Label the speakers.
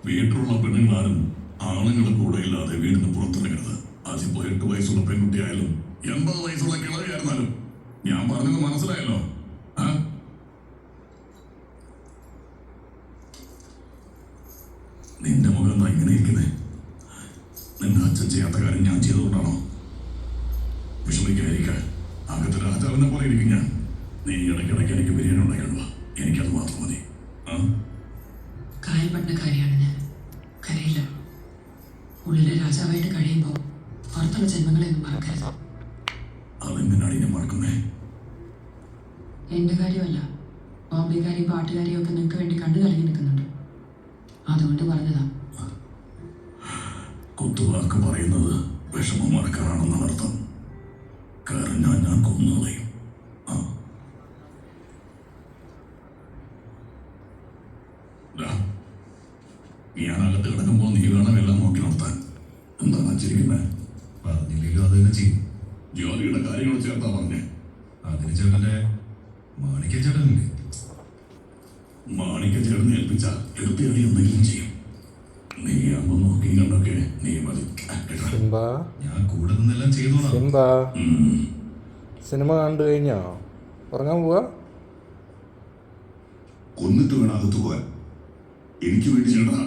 Speaker 1: വീട്ടിലുള്ള പെണ്ണുങ്ങളാരും ആണുങ്ങളും കൂടെ ഇല്ലാതെ വീടിന് പുറത്തിറങ്ങരുത്. അതിപ്പോ 8 വയസ്സുള്ള പെൺകുട്ടിയായാലും 80 വയസ്സുള്ള കിളവിയായിരുന്നാലും. ഞാൻ പറഞ്ഞത് മനസ്സിലായല്ലോ? നിന്റെ മുഖം എന്താ ഇങ്ങനെ ഇരിക്കുന്നേ? നിന്റെ അച്ഛൻ ചെയ്യാത്ത കാര്യം ഞാൻ ചെയ്തുകൊണ്ടാണോ? വിഷമിക്കാതിരിക്കാൻ അകത്ത് രാജാവിനെ പോലെ ഇരിക്കും ഞാൻ. നീ ഇടയ്ക്കിടയ്ക്ക് എനിക്ക് ബിരിയാണി ഉണ്ടാക്കിടുക. എനിക്കത് മാത്രം മതി.
Speaker 2: കായൽപ്പെട്ട കാര്യമാണ് ഞാൻ. കരയില്ല. ഉള്ളിലെ രാജാവായിട്ട് കഴിയുമ്പോൾ പുറത്തുള്ള ജന്മങ്ങളെയൊന്നും മറക്കരുത്.
Speaker 1: അതെന്തിനാണ് ഇനി മറക്കുന്നേ?
Speaker 2: എന്റെ കാര്യമല്ല, ബോംബെക്കാരെയും പാട്ടുകാരെയും ഒക്കെ നിങ്ങൾക്ക് വേണ്ടി കണ്ടു കലങ്ങി നിൽക്കുന്നുണ്ട്. അതുകൊണ്ട് പറഞ്ഞതാ.
Speaker 1: കുത്തുവാക്ക് പറയുന്നത് വിഷമം മറക്കാനാണെന്നാണ് അർത്ഥം. കാരണം ഞാൻ കൊന്നുകളയും. ഞാനകത്ത് കിടക്കുമ്പോ നീ വേണം എല്ലാം നോക്കി നടത്താൻ. എന്താ വച്ചിരിക്കുന്നത്?
Speaker 3: പറഞ്ഞില്ലല്ലോ അത് തന്നെ ചെയ്യും.
Speaker 1: ജോലിയുടെ കാര്യങ്ങൾ ചേർത്താ പറഞ്ഞേ.
Speaker 3: അതിന് ചേട്ടന്റെ മാണിക്യ ചേട്ടനില്ലേ?
Speaker 1: മാണിക്യ ചേട്ടനെ ഏൽപ്പിച്ച എടുത്തിയടി എന്തെങ്കിലും ചെയ്യും. നീ ആകുമ്പോ നോക്കി കണ്ടൊക്കെ നീ മതി.
Speaker 3: ഞാൻ കൂടെ നിന്നെല്ലാം ചെയ്തോളാം.
Speaker 4: സിനിമ കണ്ടു കഴിഞ്ഞോ? ഉറങ്ങാൻ പോവാ?
Speaker 1: കൊന്നിട്ട് വേണം അകത്ത് പോവാൻ. എനിക്ക് വേണ്ടി ചേട്ടാ